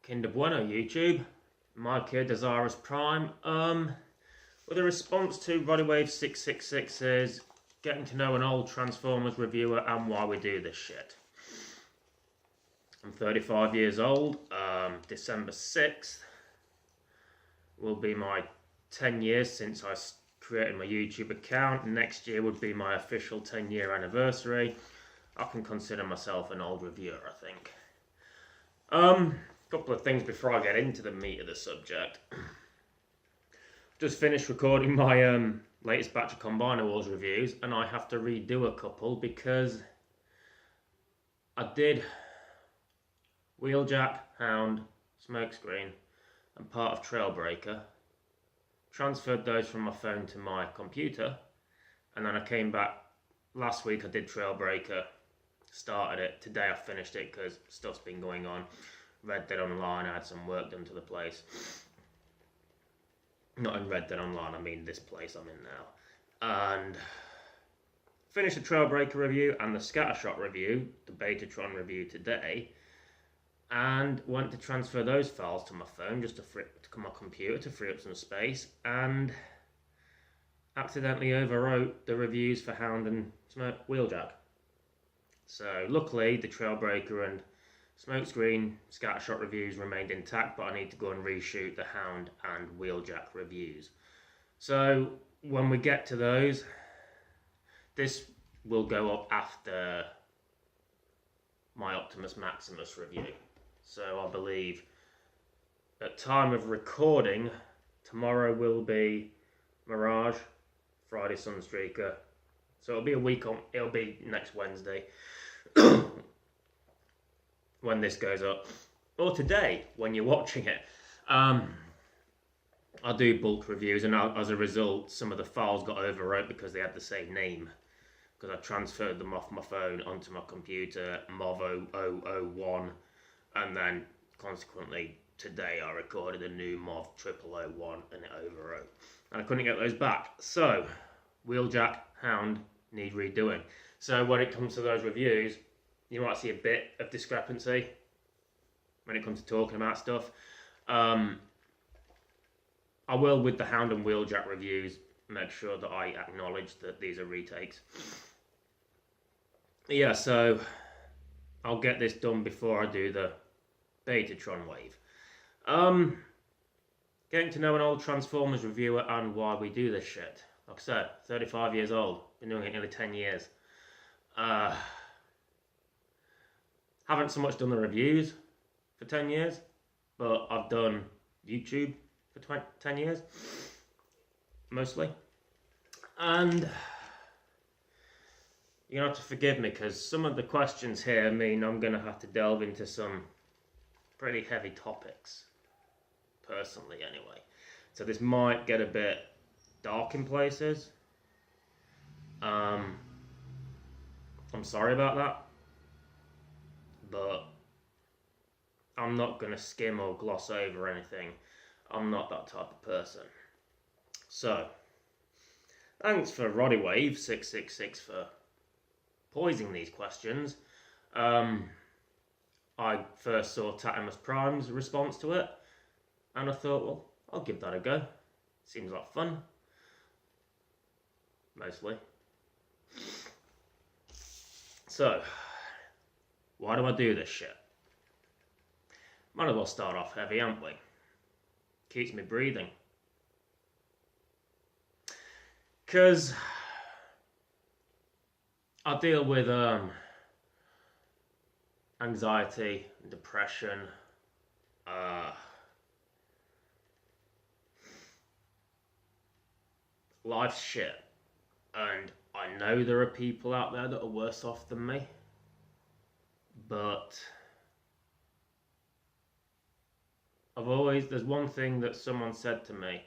Kinder Bueno YouTube. Mike here, Dezaras Prime. With a response to Rodivave 666's getting to know an old Transformers reviewer and why we do this shit. I'm 35 years old. December 6th will be my 10 years since I created my YouTube account. Next year would be my official 10-year anniversary. I can consider myself an old reviewer, I think. Couple of things before I get into the meat of the subject. Just finished recording my latest batch of Combiner Wars reviews, and I have to redo a couple because I did Wheeljack, Hound, Smokescreen, and part of Trailbreaker. Transferred those from my phone to my computer, and then I came back last week. I did Trailbreaker, started it. Today I finished it because stuff's been going on. Red Dead Online, I had some work done to the place. Not in Red Dead Online, I mean this place I'm in now. And finished the Trailbreaker review and the Scattershot review, the Betatron review today, and went to transfer those files to my phone, just to my computer, to free up some space, and accidentally overwrote the reviews for Hound and Wheeljack. So luckily the Trailbreaker and Smokescreen Scattershot reviews remained intact, but I need to go and reshoot the Hound and Wheeljack reviews. So when we get to those, this will go up after my Optimus Maximus review. So I believe at time of recording, tomorrow will be Mirage, Friday Sunstreaker. So it'll be a week on, it'll be next Wednesday. When this goes up, or today when you're watching it. I do bulk reviews, and as a result some of the files got overwrote because they had the same name, because I transferred them off my phone onto my computer, MOV 0001, and then consequently today I recorded a new MOV 0001 and it overwrote, and I couldn't get those back. So Wheeljack, Hound need redoing. So when it comes to those reviews, you might see a bit of discrepancy when it comes to talking about stuff. I will, with the Hound and Wheeljack reviews, make sure that I acknowledge that these are retakes. Yeah, so I'll get this done before I do the Betatron wave. Getting to know an old Transformers reviewer and why we do this shit. Like I said, 35 years old, been doing it nearly 10 years. Haven't so much done the reviews for 10 years, but I've done YouTube for 10 years, mostly. And you're going to have to forgive me because some of the questions here mean I'm going to have to delve into some pretty heavy topics, personally anyway. So this might get a bit dark in places. I'm sorry about that. But I'm not going to skim or gloss over anything. I'm not that type of person. So, thanks for Rodivave 666 for poising these questions. I first saw Tatimus Prime's response to it, and I thought, well, I'll give that a go. Seems like fun. Mostly. So, why do I do this shit? Might as well start off heavy, haven't we? Keeps me breathing. Because I deal with anxiety, depression, life's shit. And I know there are people out there that are worse off than me. But there's one thing that someone said to me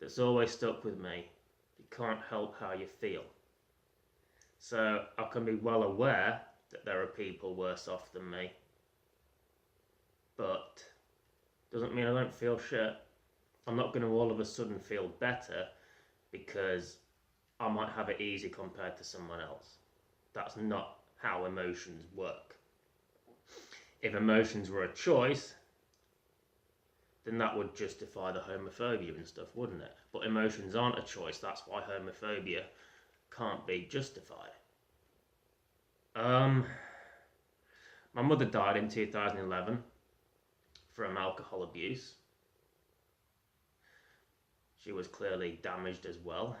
that's always stuck with me. You can't help how you feel. So I can be well aware that there are people worse off than me, but doesn't mean I don't feel shit. I'm not going to all of a sudden feel better because I might have it easy compared to someone else. That's not how emotions work. If emotions were a choice, then that would justify the homophobia and stuff, wouldn't it? But emotions aren't a choice. That's why homophobia can't be justified. My mother died in 2011 from alcohol abuse. She was clearly damaged as well.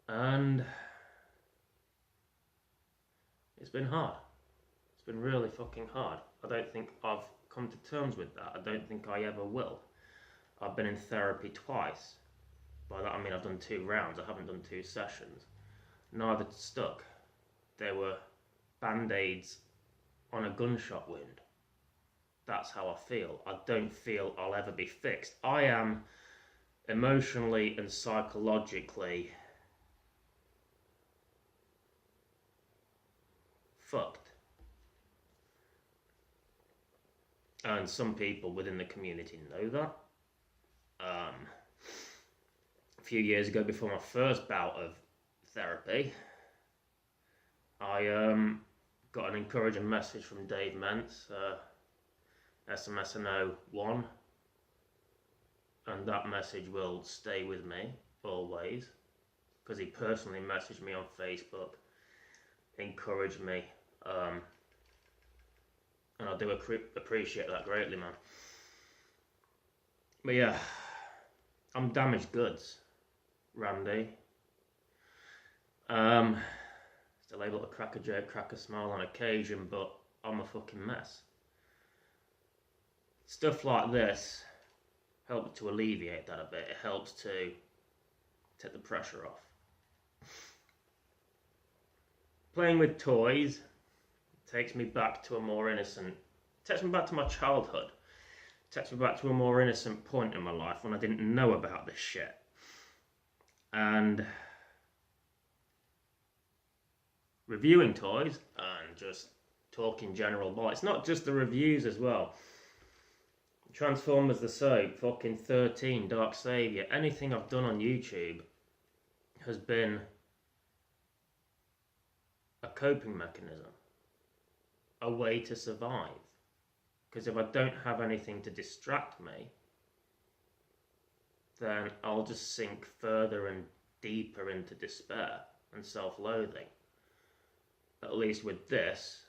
And it's been hard. It's been really fucking hard. I don't think I've come to terms with that. I don't think I ever will. I've been in therapy twice. By that I mean I've done 2 rounds. I haven't done 2 sessions. Neither stuck. They were band-aids on a gunshot wound. That's how I feel. I don't feel I'll ever be fixed. I am emotionally and psychologically fucked. And some people within the community know that. A few years ago, before my first bout of therapy, I got an encouraging message from Dave Mentz, SMSNO1, and that message will stay with me always, because he personally messaged me on Facebook, encouraged me, and I do appreciate that greatly, man. But yeah, I'm damaged goods, Randy. Still able to crack a joke, crack a smile on occasion, but I'm a fucking mess. Stuff like this helps to alleviate that a bit. It helps to take the pressure off. Playing with toys takes me back to a more innocent, takes me back to my childhood. Takes me back to a more innocent point in my life when I didn't know about this shit. And reviewing toys and just talking general, well, it's not just the reviews as well. Transformers the Soap, fucking 13, Dark Saviour, anything I've done on YouTube has been a coping mechanism, a way to survive. Because if I don't have anything to distract me, then I'll just sink further and deeper into despair and self-loathing. At least with this,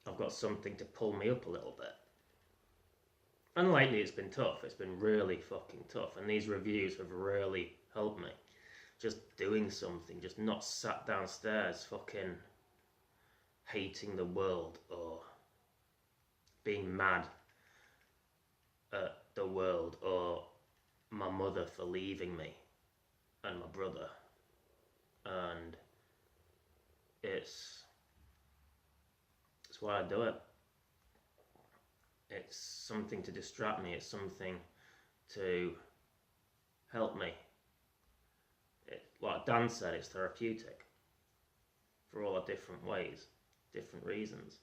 I've got something to pull me up a little bit. And lately it's been tough. It's been really fucking tough. And these reviews have really helped me. Just doing something, just not sat downstairs fucking hating the world or being mad at the world or my mother for leaving me and my brother. And it's why I do it. It's something to distract me. It's something to help me. Like Dan said, it's therapeutic for all the different ways, different reasons.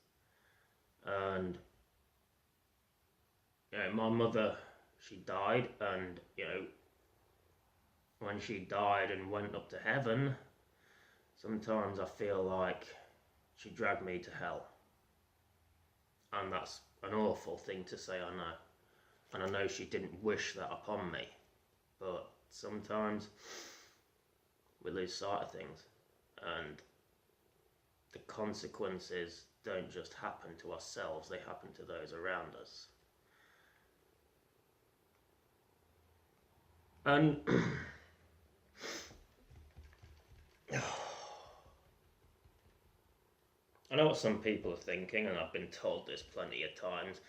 And my mother, she died, and when she died and went up to heaven, sometimes I feel like she dragged me to hell. And that's an awful thing to say, I know. And I know she didn't wish that upon me. But sometimes we lose sight of things. And the consequences don't just happen to ourselves, they happen to those around us. And I know what some people are thinking, and I've been told this plenty of times.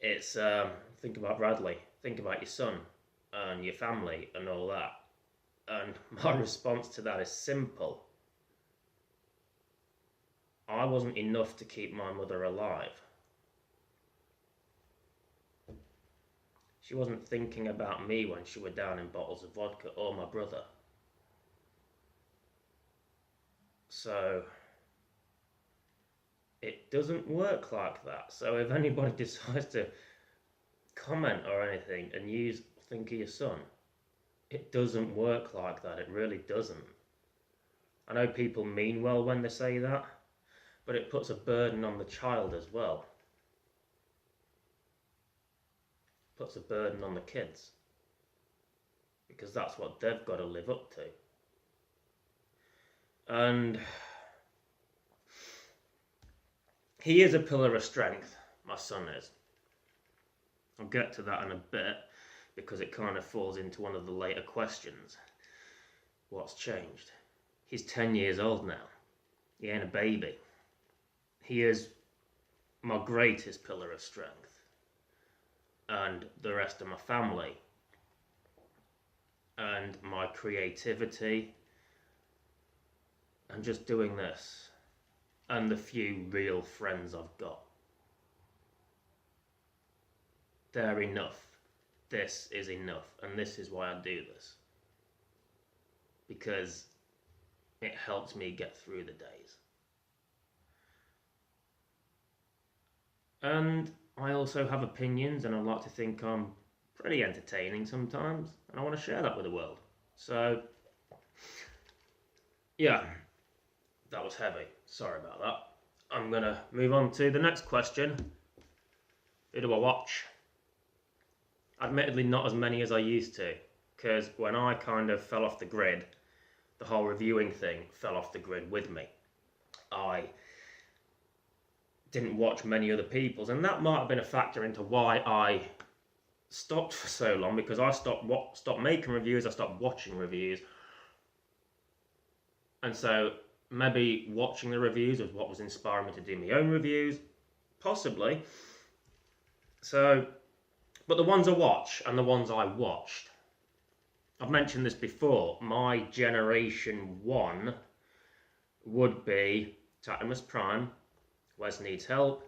It's, think about Bradley, think about your son and your family and all that. And my response to that is simple. I wasn't enough to keep my mother alive. She wasn't thinking about me when she were down in bottles of vodka, or my brother. So it doesn't work like that. So if anybody decides to comment or anything and think of your son, it doesn't work like that. It really doesn't. I know people mean well when they say that, but it puts a burden on the child as well. puts a burden on the kids, because that's what they've got to live up to. And he is a pillar of strength, my son is. I'll get to that in a bit, because it kind of falls into one of the later questions. What's changed? He's 10 years old now. He ain't a baby. He is my greatest pillar of strength. And the rest of my family. And my creativity. And just doing this. And the few real friends I've got. They're enough. This is enough. And this is why I do this. Because it helps me get through the days. And I also have opinions, and I like to think I'm pretty entertaining sometimes, and I want to share that with the world. So, yeah, that was heavy. Sorry about that. I'm going to move on to the next question. Who do I watch? Admittedly, not as many as I used to, because when I kind of fell off the grid, the whole reviewing thing fell off the grid with me. I didn't watch many other people's, and that might have been a factor into why I stopped for so long, because I stopped making reviews, I stopped watching reviews. And so maybe watching the reviews was what was inspiring me to do my own reviews, possibly. So, but the ones I watch and the ones I watched, I've mentioned this before, my generation 1 would be Tatimus Prime, Wes Needs Help,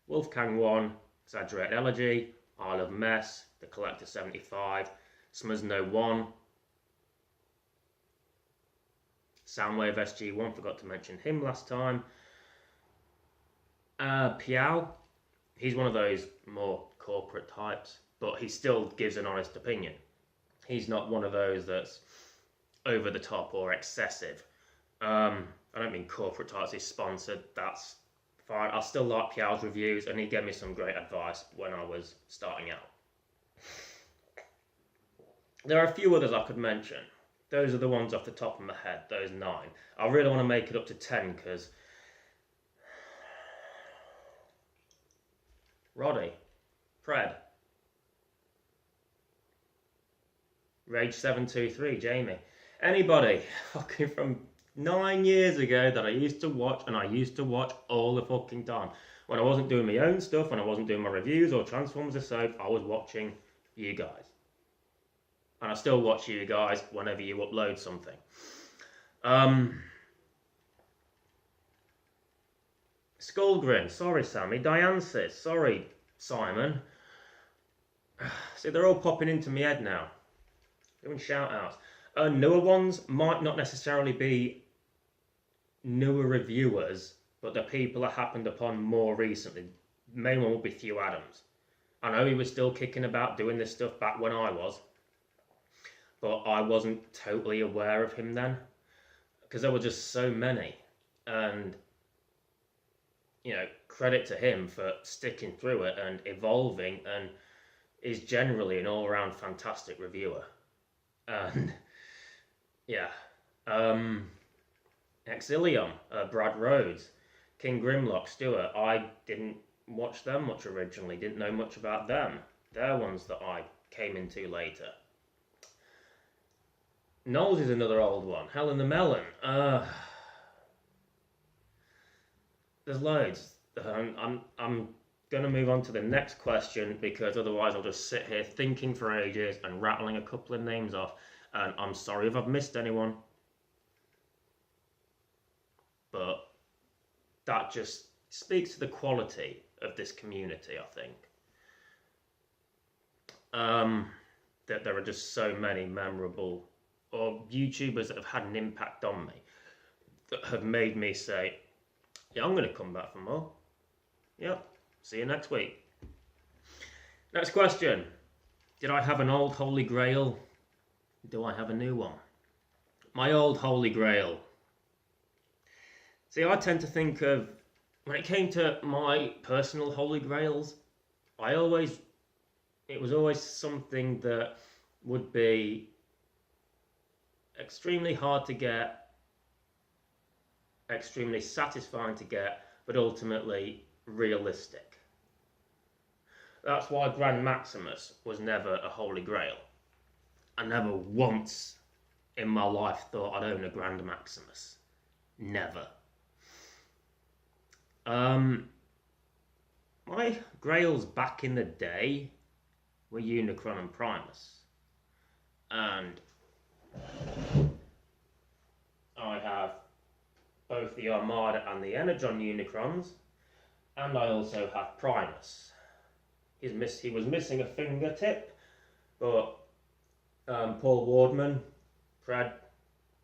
Wolfgang 1, Exaggerated Elegy, Isle of Mess, The Collector 75, Smuzno 1, Soundwave SG1, forgot to mention him last time. Piao, he's one of those more corporate types, but he still gives an honest opinion. He's not one of those that's over the top or excessive. I don't mean corporate types, he's sponsored, that's fine. I still like Piao's reviews, and he gave me some great advice when I was starting out. There are a few others I could mention. Those are the ones off the top of my head, those 9. I really want to make it up to 10, because Roddy, Pred, Rage723, Jamie, anybody fucking from 9 years ago that I used to watch, and I used to watch all the fucking time. When I wasn't doing my own stuff, when I wasn't doing my reviews or Transformers or soap, I was watching you guys. And I still watch you guys whenever you upload something. Skullgrin, sorry Sammy. Diansis, sorry Simon. See, they're all popping into my head now. Doing shout outs. Newer ones might not necessarily be newer reviewers, but the people I happened upon more recently. The main one would be Thew Adams. I know he was still kicking about doing this stuff back when I was, but I wasn't totally aware of him then, because there were just so many. And, you know, credit to him for sticking through it and evolving, and is generally an all-around fantastic reviewer. And, yeah. Exilium, Brad Rhodes, King Grimlock, Stewart. I didn't watch them much originally, didn't know much about them. They're ones that I came into later. Knowles is another old one. Helen the Melon. There's loads. I'm going to move on to the next question, because otherwise I'll just sit here thinking for ages and rattling a couple of names off. And I'm sorry if I've missed anyone. But that just speaks to the quality of this community, I think. That there are just so many memorable or YouTubers that have had an impact on me, that have made me say, yeah, I'm going to come back for more. Yep, see you next week. Next question. Did I have an old Holy Grail? Do I have a new one? My old Holy Grail. See, I tend to think of, when it came to my personal Holy Grails, I always it was always something that would be extremely hard to get, extremely satisfying to get, but ultimately realistic. That's why Grand Maximus was never a holy grail. I never once in my life thought I'd own a Grand Maximus. Never. My grails back in the day were Unicron and Primus. And I have both the Armada and the Energon Unicrons, and I also have Primus. He was missing a fingertip, but Paul Wardman, Fred,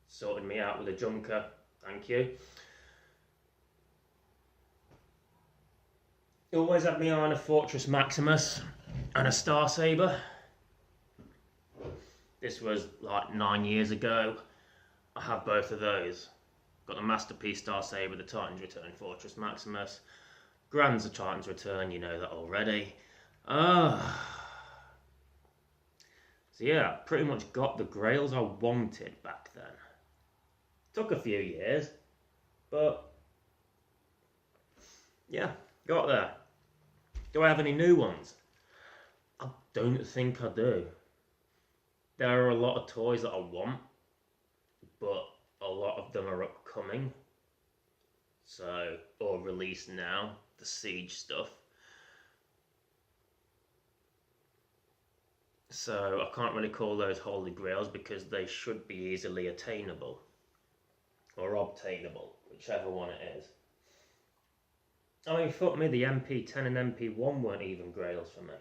sorted me out with a Junker. Thank you. He always had me on a Fortress Maximus and a Star Saber. This was like 9 years ago. I have both of those. Got the Masterpiece Star Saber, the Titan's Return Fortress Maximus. Grand's the Titan's Return, you know that already. So yeah, pretty much got the grails I wanted back then. Took a few years, but yeah, got there. Do I have any new ones? I don't think I do. There are a lot of toys that I want, but a lot of them are upcoming. So, or released now, the Siege stuff. So I can't really call those holy grails because they should be easily attainable. Or obtainable, whichever one it is. I mean, fuck me, the MP10 and MP1 weren't even grails for me.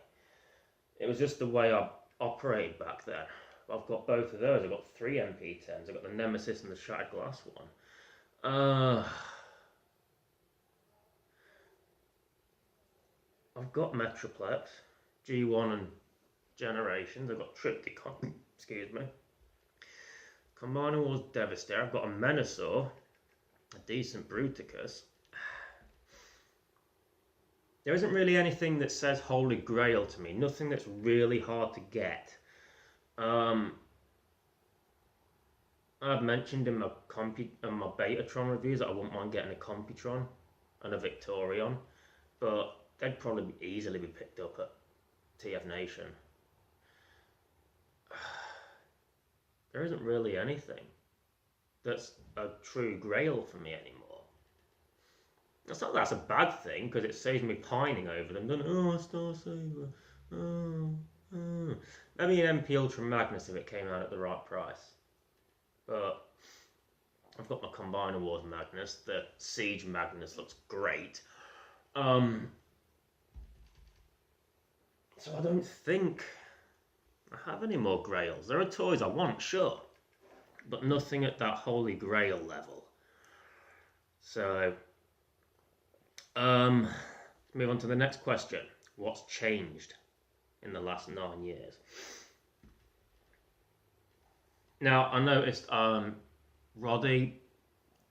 It was just the way I operated back then. I've got both of those. I've got 3 MP10s. I've got the Nemesis and the Shattered Glass one. I've got Metroplex, G1 and Generations. I've got Triptychon, excuse me. Combiner Wars Devastator. I've got a Menasor, a decent Bruticus. There isn't really anything that says Holy Grail to me. Nothing that's really hard to get. I've mentioned in my Betatron reviews that I wouldn't mind getting a Computron and a Victorion, but they'd probably easily be picked up at TF Nation. There isn't really anything that's a true grail for me anymore. It's not that that's a bad thing, because it saves me pining over them. Oh, Star Saber. Oh. Maybe an MP Ultra Magnus if it came out at the right price. But I've got my Combiner Wars Magnus. The Siege Magnus looks great. So I don't think I have any more grails. There are toys I want, sure, but nothing at that Holy Grail level. So, move on to the next question. What's changed in the last 9 years? Now, I noticed Roddy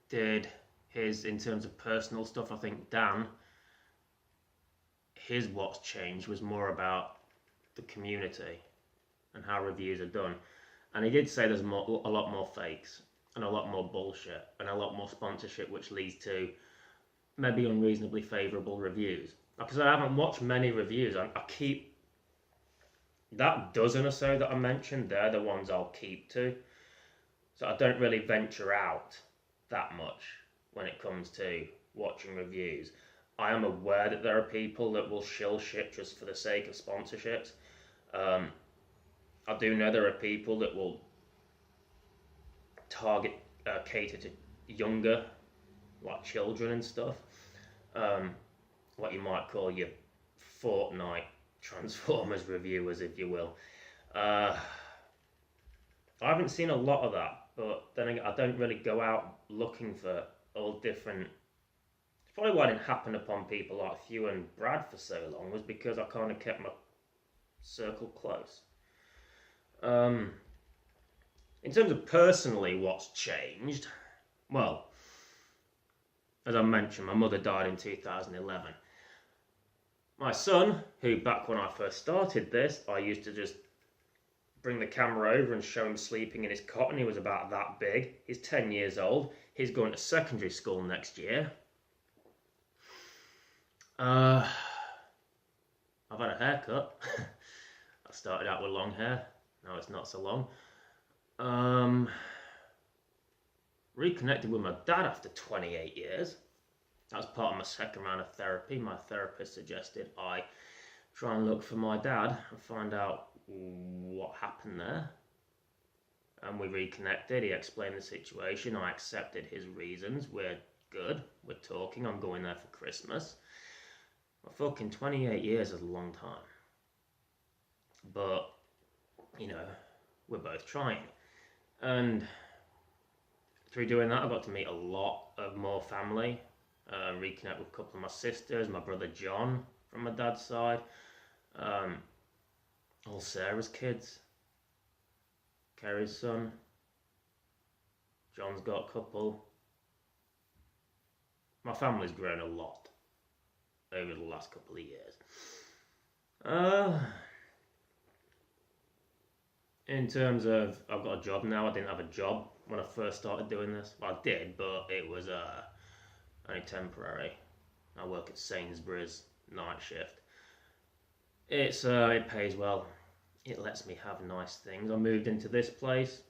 did his, in terms of personal stuff, I think Dan, his what's changed was more about the community and how reviews are done. And he did say there's a lot more fakes and a lot more bullshit and a lot more sponsorship, which leads to maybe unreasonably favourable reviews. Because I haven't watched many reviews. I keep that dozen or so that I mentioned, they're the ones I'll keep to. So I don't really venture out that much when it comes to watching reviews. I am aware that there are people that will shill shit just for the sake of sponsorships. I do know there are people that will cater to younger, like children and stuff. What you might call your Fortnite Transformers reviewers, if you will. I haven't seen a lot of that, but then again, I don't really go out looking for all different. It's probably why I didn't happen upon people like Hugh and Brad for so long, was because I kind of kept my circle close. In terms of personally what's changed, well, as I mentioned, my mother died in 2011. My son, who back when I first started this, I used to just bring the camera over and show him sleeping in his cot, and he was about that big. He's 10 years old. He's going to secondary school next year. I've had a haircut. I started out with long hair. Now it's not so long. Reconnected with my dad after 28 years. That was part of my second round of therapy. My therapist suggested I try and look for my dad and find out what happened there. And we reconnected. He explained the situation. I accepted his reasons. We're good. We're talking. I'm going there for Christmas. Well, fucking 28 years is a long time. But, you know, we're both trying. And through doing that, I got to meet a lot of more family. Reconnect with a couple of my sisters, my brother John from my dad's side, all Sarah's kids, Kerry's son, John's got a couple. My family's grown a lot over the last couple of years. In terms of, I've got a job now. I didn't have a job when I first started doing this. Well, I did, but it was only temporary. I work at Sainsbury's night shift. It pays well. It lets me have nice things. I moved into this place,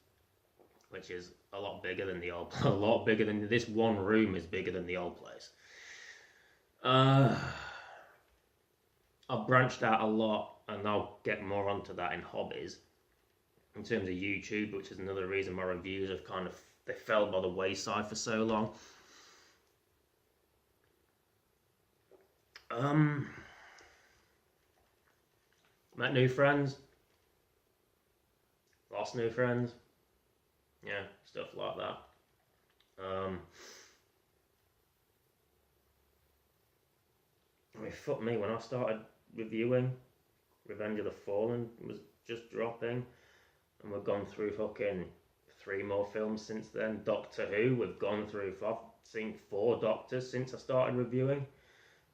which is a lot bigger than the old. A lot bigger than this one room is bigger than the old place. I've branched out a lot, and I'll get more onto that in hobbies. In terms of YouTube, which is another reason my reviews have they fell by the wayside for so long. Met new friends, lost new friends, yeah, stuff like that. I mean, fuck me, when I started reviewing, Revenge of the Fallen was just dropping, and we've gone through fucking 3 more films since then. Doctor Who, we've gone through, I've seen 4 Doctors since I started reviewing.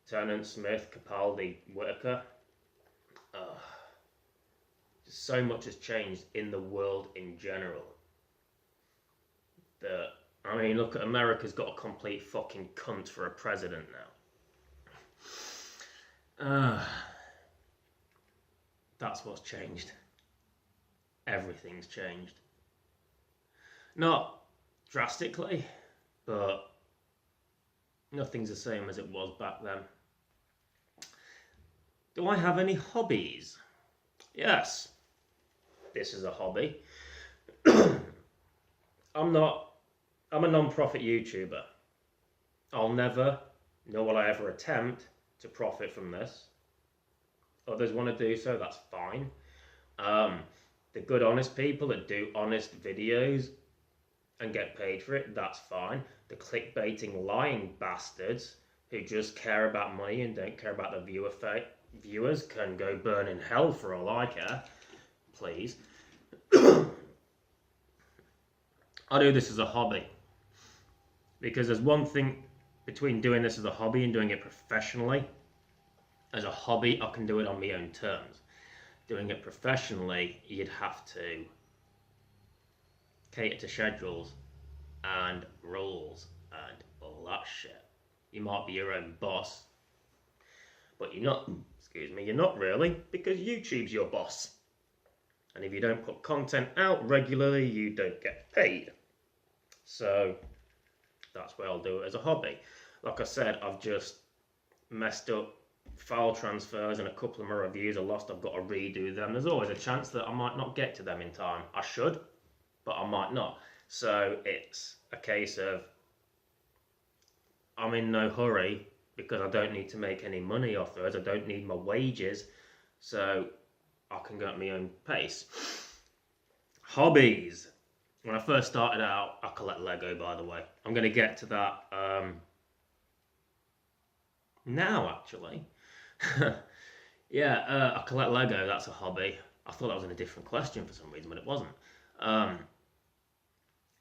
Tennant, Smith, Capaldi, Whittaker. Just so much has changed in the world in general. I mean, look at America's got a complete fucking cunt for a president now. That's what's changed. Everything's changed. Not drastically, but nothing's the same as it was back then. Do I have any hobbies? Yes. This is a hobby. I'm a non-profit YouTuber. I'll never, nor will I ever attempt to profit from this. Others want to do so, that's fine. The good honest people that do honest videos and get paid for it, that's fine. The clickbaiting lying bastards who just care about money and don't care about the viewers can go burn in hell for all I care. Please. I do this as a hobby. Because there's one thing between doing this as a hobby and doing it professionally. As a hobby, I can do it on my own terms. Doing it professionally, you'd have to cater to schedules and rules and all that shit. You might be your own boss, but you're not, you're not really, because YouTube's your boss. And if you don't put content out regularly, you don't get paid. So that's why I'll do it as a hobby. Like I said, I've just messed up file transfers and a couple of my reviews are lost. I've got to redo them. There's always a chance that I might not get to them in time. I should, but I might not. So it's a case of I'm in no hurry because I don't need to make any money off those. I don't need my wages, so I can go at my own pace. Hobbies. When I first started out, I collect Lego, by the way. I'm going to get to that now, actually. Yeah, I collect Lego, that's a hobby. I thought that was in a different question for some reason, but it wasn't.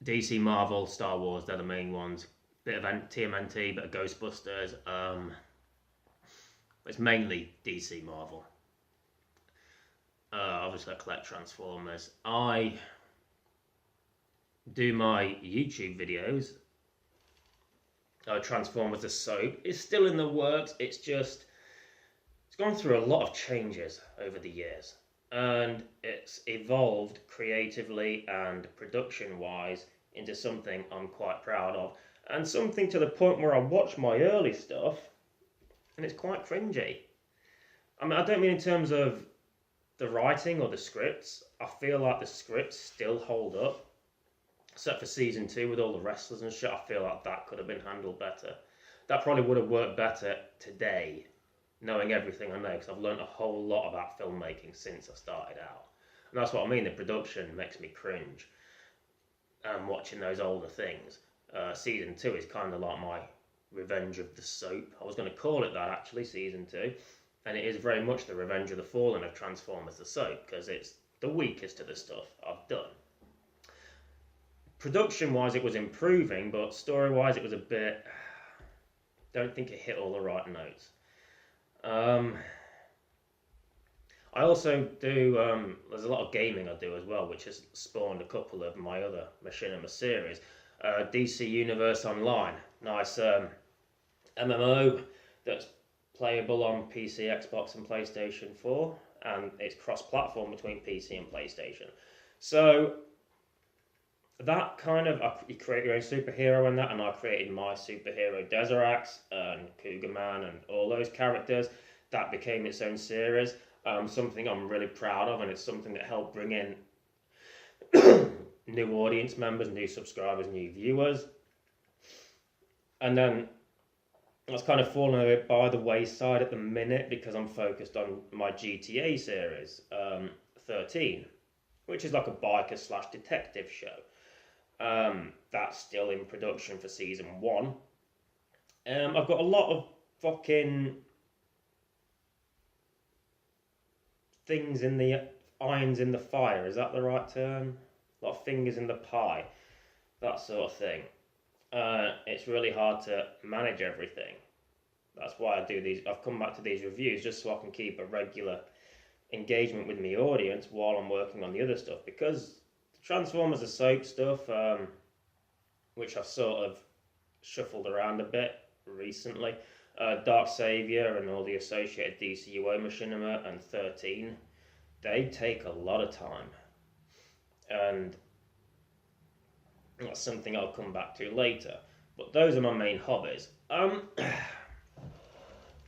DC, Marvel, Star Wars, they're the main ones. Bit of TMNT, bit of Ghostbusters. It's mainly DC Marvel. Obviously I collect Transformers. I do my YouTube videos. Transformers the soap is still in the works. It's gone through a lot of changes over the years, and it's evolved creatively and production wise into something I'm quite proud of, and something to the point where I watch my early stuff and it's quite cringy. I mean, I don't mean in terms of the writing or the scripts. I feel like the scripts still hold up, except for season 2 with all the wrestlers and shit. I feel like that could have been handled better. That probably would have worked better today, knowing everything I know, because I've learned a whole lot about filmmaking since I started out. And that's what I mean, the production makes me cringe. Watching those older things. Season 2 is kind of like my Revenge of the Soap. I was going to call it that, actually, season 2. And it is very much the Revenge of the Fallen of Transformers the Soap, because it's the weakest of the stuff I've done. Production-wise, it was improving, but story-wise, it was a bit... don't think it hit all the right notes. I also do, there's a lot of gaming I do as well, which has spawned a couple of my other Machinima series. DC Universe Online, nice MMO that's playable on PC, Xbox and PlayStation 4, and it's cross-platform between PC and PlayStation. So that kind of, you create your own superhero in that, and I created my superhero Dezaras and Cougar Man and all those characters. That became its own series. Something I'm really proud of, and it's something that helped bring in new audience members, new subscribers, new viewers. And then that's kind of fallen a bit by the wayside at the minute because I'm focused on my GTA series, 13, which is like a biker / detective show. That's still in production for season 1. I've got a lot of fucking things in the irons in the fire. Is that the right term? A lot of fingers in the pie, that sort of thing. It's really hard to manage everything. That's why I do these. I've come back to these reviews just so I can keep a regular engagement with my audience while I'm working on the other stuff, because the Transformers the Soap stuff, which I've sort of shuffled around a bit recently, Dark Savior and all the associated DCUO Machinima and 13, they take a lot of time, and that's something I'll come back to later, but those are my main hobbies.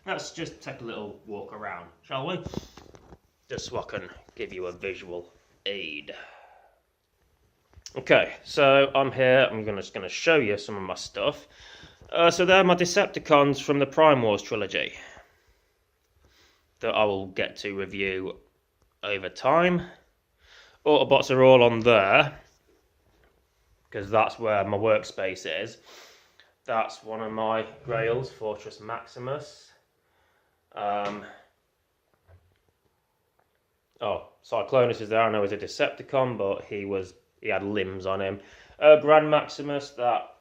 Let's just take a little walk around, shall we? Just so I can give you a visual aid. Okay, so I'm here. I'm just going to show you some of my stuff. So they're my Decepticons from the Prime Wars trilogy that I will get to review over time. Autobots are all on there because that's where my workspace is. That's one of my Grails, Fortress Maximus. Cyclonus is there. I know he's a Decepticon, but he had limbs on him. Grand Maximus, that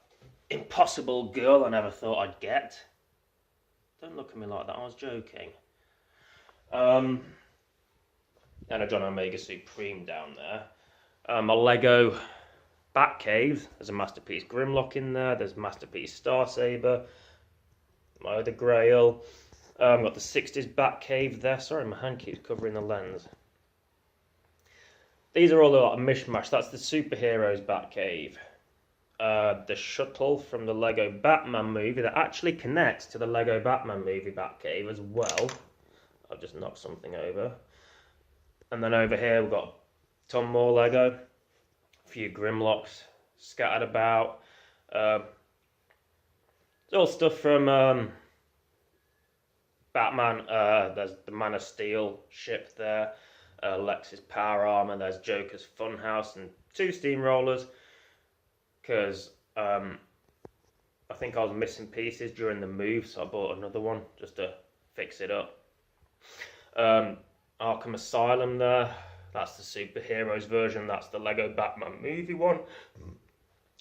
impossible girl I never thought I'd get. Don't look at me like that, I was joking. And a John Omega Supreme down there. My Lego Batcave, there's a Masterpiece Grimlock in there, there's Masterpiece Starsaber, my other Grail. I've got the 60s Batcave there. Sorry, my hand keeps covering the lens. These are all a lot of mishmash. That's the Superheroes Batcave. The shuttle from the Lego Batman movie that actually connects to the Lego Batman movie Batcave as well. I've just knocked something over. And then over here we've got a ton more Lego. A few Grimlocks scattered about. It's all stuff from Batman. There's the Man of Steel ship there. Lex's Power Armor. There's Joker's Funhouse and 2 steamrollers. Because I think I was missing pieces during the move, so I bought another one just to fix it up. Arkham Asylum there. That's the Superheroes version. That's the Lego Batman movie one.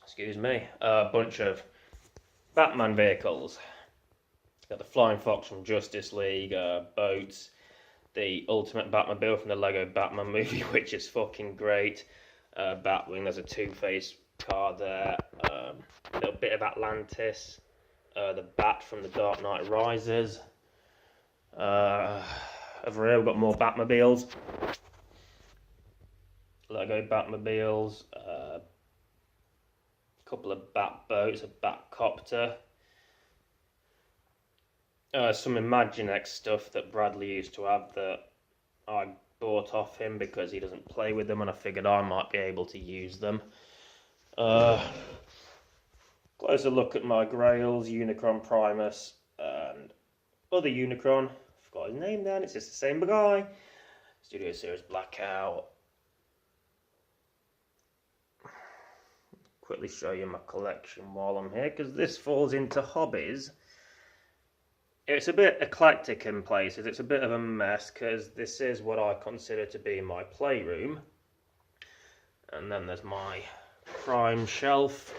Excuse me. A bunch of Batman vehicles. Got the Flying Fox from Justice League, boats, the Ultimate Batmobile from the Lego Batman movie, which is fucking great. Batwing, there's a Two-Face car there. A little bit of Atlantis. The Bat from the Dark Knight Rises. Over here we've got more Batmobiles. Lego Batmobiles. A couple of Bat boats, a Batcopter. Some Imaginext stuff that Bradley used to have that I bought off him because he doesn't play with them, and I figured I might be able to use them. Closer look at my Grails, Unicron Primus, and other Unicron. I forgot his name then, it's just the same guy. Studio Series Blackout. Quickly show you my collection while I'm here, because this falls into hobbies. It's a bit eclectic in places, it's a bit of a mess, because this is what I consider to be my playroom. And then there's my Prime shelf.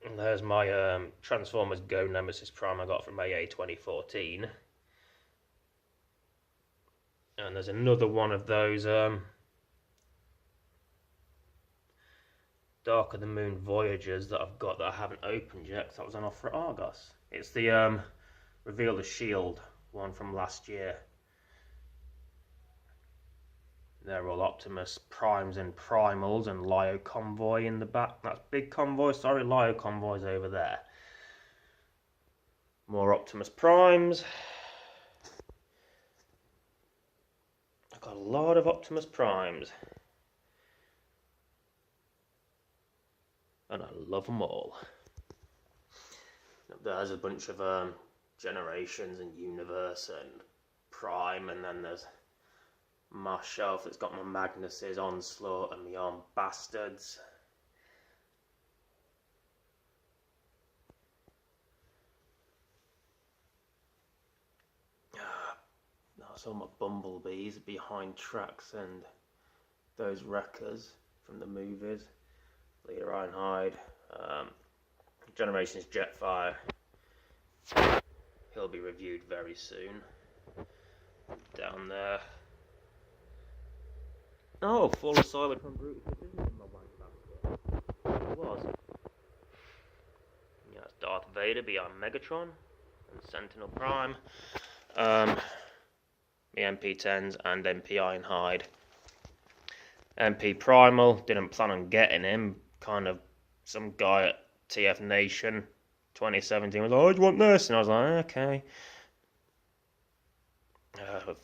And there's my Transformers Go Nemesis Prime I got from AA 2014. And there's another one of those Dark of the Moon Voyagers that I've got that I haven't opened yet because that was on offer at Argos. It's the Reveal the Shield one from last year. They're all Optimus Primes and Primals, and Lio Convoy in the back. That's Big Convoy, sorry, Lio Convoy's over there. More Optimus Primes. I've got a lot of Optimus Primes. And I love them all. There's a bunch of Generations and Universe and Prime, and then there's my shelf that's got my Magnuses, Onslaught, and my Armed Bastards. That's all my Bumblebees behind tracks and those wreckers from the movies. Leader Ironhide, Generations Jetfire. He'll be reviewed very soon. Down there. Oh, Fall of Cybertron Brutus isn't in my wank basket. It was. Yeah, it's Darth Vader behind Megatron and Sentinel Prime. The MP10s and MP Ironhide. MP Primal, didn't plan on getting him. Kind of some guy at TF Nation 2017 was like, oh, do you want this? And I was like, okay.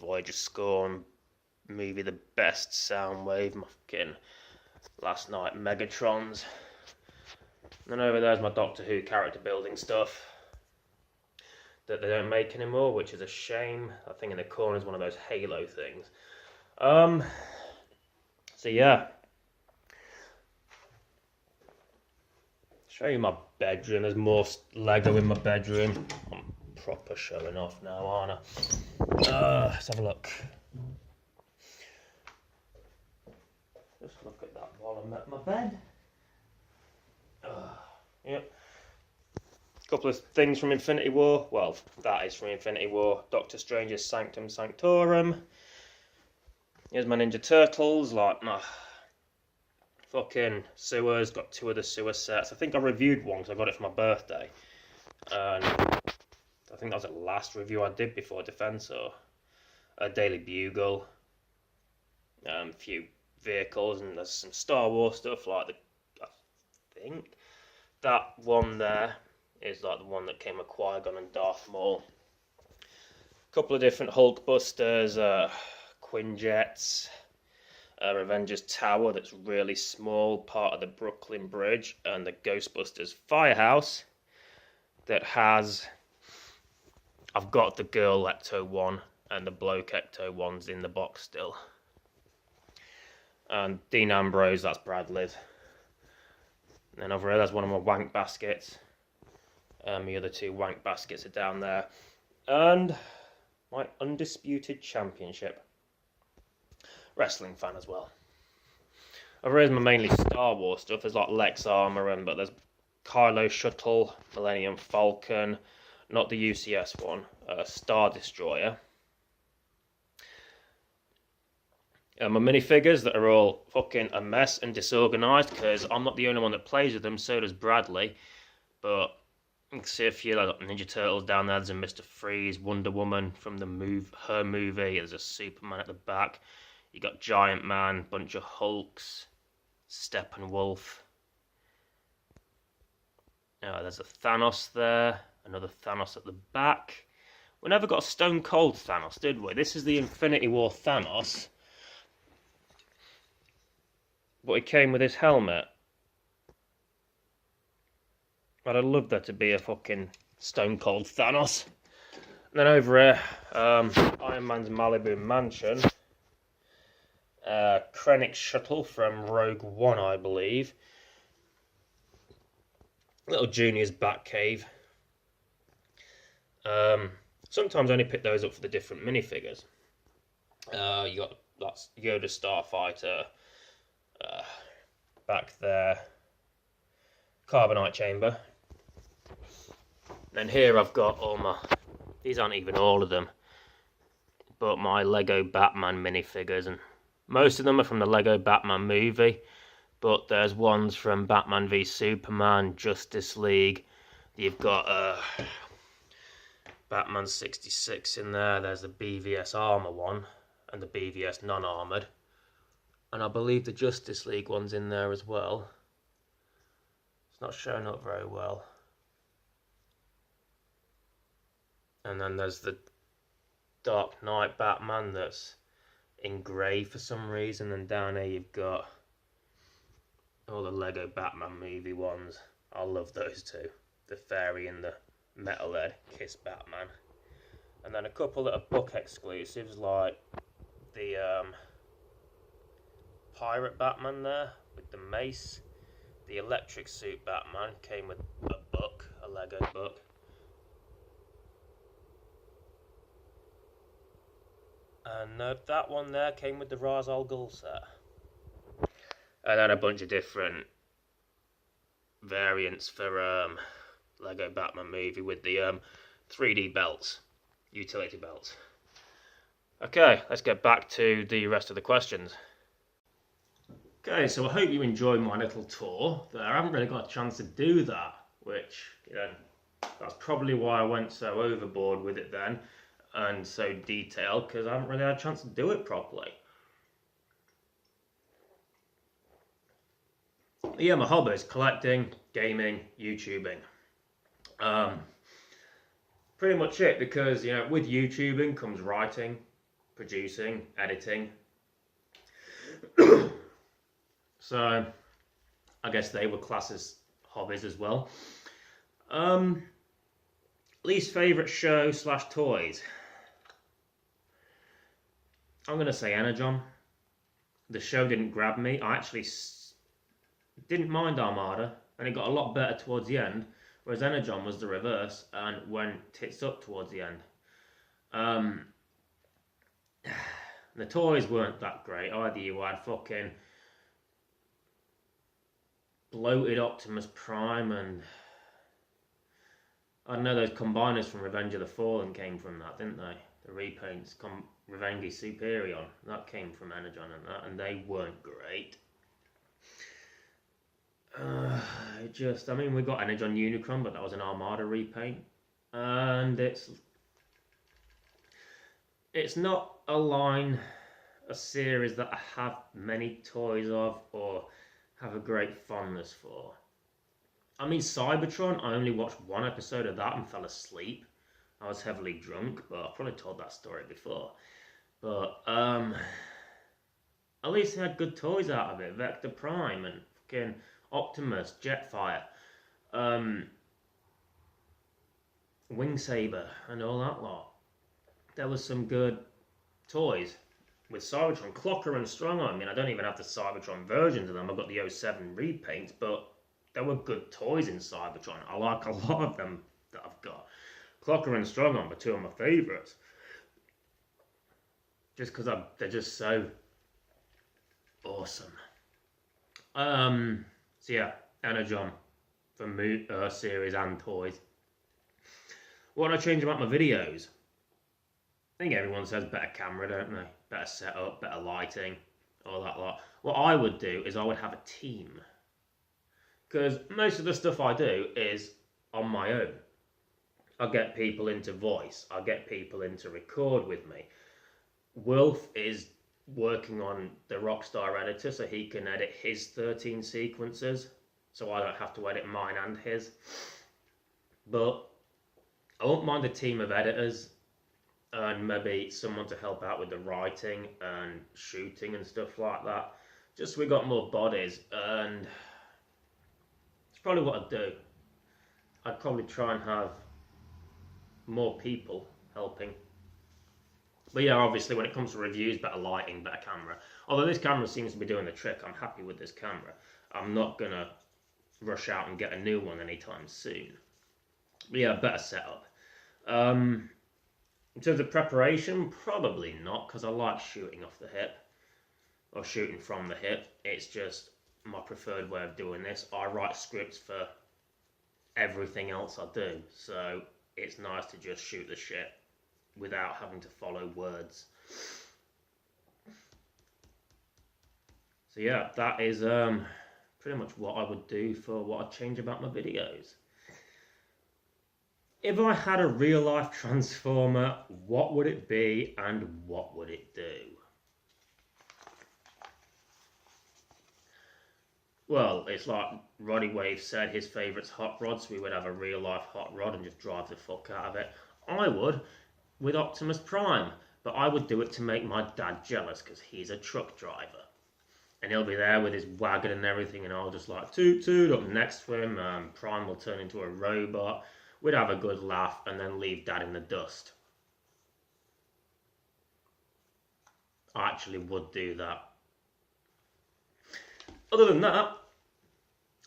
Voyager Scorn movie, the best Soundwave, my fucking Last Night Megatrons. And then over there's my Doctor Who character building stuff that they don't make anymore, which is a shame. I think in the corner is one of those Halo things. So yeah. Show you my bedroom. There's more Lego in my bedroom. I'm proper showing off now, aren't I? Let's have a look. Just look at that while I'm at my bed. Yep. A couple of things from Infinity War. Well, that is from Infinity War. Doctor Strange's Sanctum Sanctorum. Here's my Ninja Turtles, like my fucking sewers. Got two of the sewer sets. I think I reviewed one because I got it for my birthday. And I think that was the last review I did before Defensor. A Daily Bugle. A few vehicles, and there's some Star Wars stuff like I think that one there is like the one that came with Qui-Gon and Darth Maul. A couple of different Hulkbusters, Quinjets, Revengers Tower that's really small, part of the Brooklyn Bridge, and the Ghostbusters Firehouse that has, I've got the girl Ecto one and the bloke Ecto ones in the box still. And Dean Ambrose, that's Bradley's. And then over here, there's one of my wank baskets. The other two wank baskets are down there. And my Undisputed Championship. Wrestling fan as well. Over here's my mainly Star Wars stuff. There's like Lex Armor, but there's Kylo Shuttle, Millennium Falcon, not the UCS one, Star Destroyer. My minifigures that are all fucking a mess and disorganised, because I'm not the only one that plays with them, so does Bradley. But you can see a few like Ninja Turtles down there. There's a Mr. Freeze, Wonder Woman from her movie. There's a Superman at the back. You got Giant Man, bunch of Hulks, Steppenwolf. There's a Thanos there, another Thanos at the back. We never got a Stone Cold Thanos, did we? This is the Infinity War Thanos. But he came with his helmet. I'd have loved there to be a fucking Stone Cold Thanos. And then over here, Iron Man's Malibu Mansion. Krennic's Shuttle from Rogue One, I believe. Little Junior's Batcave. Sometimes I only pick those up for the different minifigures. You got that's Yoda Starfighter. Back there, Carbonite Chamber. And here I've got all my, these aren't even all of them, but my Lego Batman minifigures, and most of them are from the Lego Batman movie, but there's ones from Batman v Superman, Justice League. You've got Batman 66 in there, there's the BVS Armour one, and the BVS non-armoured. And I believe the Justice League one's in there as well. It's not showing up very well. And then there's the Dark Knight Batman that's in grey for some reason. And down here you've got all the Lego Batman movie ones. I love those two. The fairy and the metalhead Kiss Batman. And then a couple that are book exclusives like the Pirate Batman there with the mace. The Electric Suit Batman came with a book, a Lego book. And that one there came with the Ra's al Ghul set. And then a bunch of different variants for Lego Batman movie with the 3D belts, utility belts. Okay, let's get back to the rest of the questions. Okay, so I hope you enjoyed my little tour there. I haven't really got a chance to do that, which, that's probably why I went so overboard with it then, and so detailed, because I haven't really had a chance to do it properly. Yeah, my hobbies: collecting, gaming, YouTubing. Pretty much it, because, with YouTubing comes writing, producing, editing. So, I guess they were classed as hobbies as well. Least favourite show / toys. I'm going to say Energon. The show didn't grab me. I actually didn't mind Armada, and it got a lot better towards the end, whereas Energon was the reverse and went tits up towards the end. The toys weren't that great either. You had fucking bloated Optimus Prime, and I don't know, those combiners from Revenge of the Fallen came from that, didn't they? The repaints, Revenge Superion, that came from Energon and they weren't great. We got Energon Unicron, but that was an Armada repaint, and it's not a series that I have many toys of or have a great fondness for. Cybertron, I only watched one episode of that and fell asleep. I was heavily drunk, but I've probably told that story before. But at least they had good toys out of it. Vector Prime and fucking Optimus, Jetfire, Wingsaber and all that lot. There was some good toys. With Cybertron, Clocker and Strong-Arm, I don't even have the Cybertron versions of them. I've got the 07 repaints, but there were good toys in Cybertron. I like a lot of them that I've got. Clocker and Strong-Arm are two of my favourites. Just because they're just so awesome. So yeah, Energon. for series and toys. What do I change about my videos? I think everyone says better camera, don't they? Better setup, better lighting, all that lot. What I would do is I would have a team. Because most of the stuff I do is on my own. I get people into voice. I get people in to record with me. Wolf is working on the Rockstar editor so he can edit his 13 sequences. So I don't have to edit mine and his. But I won't mind a team of editors and maybe someone to help out with the writing and shooting and stuff like that. Just so we got more bodies, and it's probably what I'd do. I'd probably try and have more people helping. But yeah, obviously when it comes to reviews, better lighting, better camera. Although this camera seems to be doing the trick, I'm happy with this camera. I'm not gonna rush out and get a new one anytime soon. But yeah, better setup. In terms of preparation, probably not, because I like shooting off the hip, or shooting from the hip. It's just my preferred way of doing this. I write scripts for everything else I do, so it's nice to just shoot the shit without having to follow words. So yeah, that is pretty much what I would do for what I'd change about my videos. If I had a real life transformer, what would it be and what would it do? Well, it's like Rodivave said, his favourite's hot rods, so we would have a real life hot rod and just drive the fuck out of it. I would with Optimus Prime, but I would do it to make my dad jealous because he's a truck driver. And he'll be there with his wagon and everything, and I'll just like toot toot up next to him. Prime will turn into a robot. We'd have a good laugh and then leave Dad in the dust. I actually would do that. Other than that,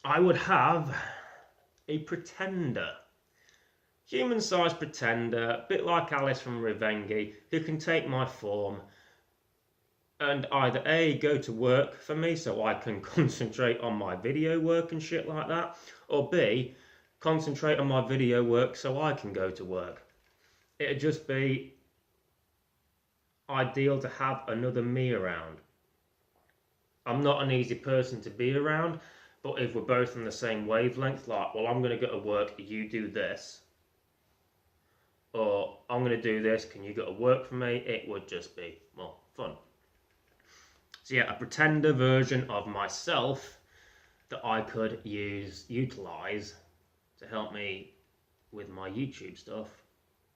I would have a pretender. Human-sized pretender, a bit like Alice from Revenge, who can take my form and either A, go to work for me so I can concentrate on my video work and shit like that, or B, concentrate on my video work so I can go to work. It'd just be ideal to have another me around. I'm not an easy person to be around, but if we're both on the same wavelength, like, well, I'm going to go to work, you do this, or I'm going to do this, can you go to work for me? It would just be, well, fun. So yeah, a pretender version of myself that I could utilise to help me with my YouTube stuff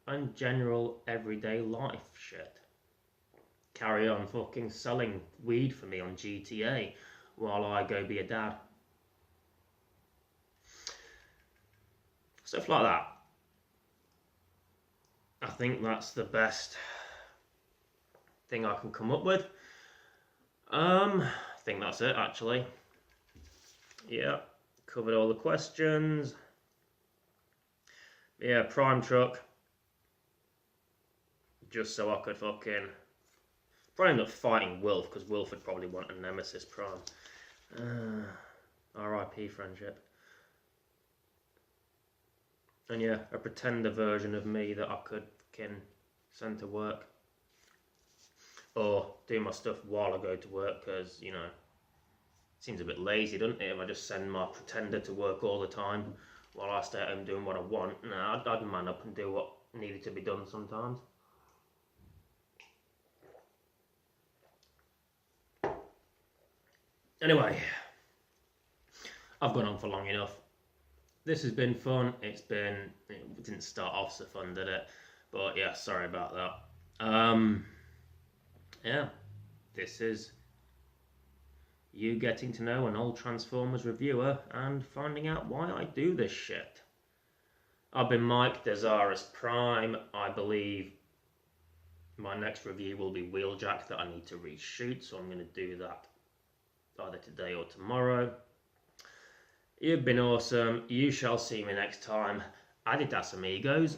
and general everyday life shit. Carry on fucking selling weed for me on GTA while I go be a dad. Stuff like that. I think that's the best thing I can come up with. I think that's it actually. Yeah, covered all the questions. Yeah, Prime truck. Just so I could fucking probably end up fighting Wilf, because Wilf would probably want a Nemesis Prime. R.I.P. friendship. And yeah, a pretender version of me that I could send to work. Or do my stuff while I go to work, because, you know, it seems a bit lazy, doesn't it, if I just send my pretender to work all the time while I stay at home doing what I want. No, I'd man up and do what needed to be done sometimes. Anyway, I've gone on for long enough. This has been fun. It didn't start off so fun, did it? But yeah, sorry about that. Yeah, this is you getting to know an old Transformers reviewer and finding out why I do this shit. I've been Mike, Dezaras Prime. I believe my next review will be Wheeljack that I need to reshoot, so I'm going to do that either today or tomorrow. You've been awesome. You shall see me next time. Adidas, amigos.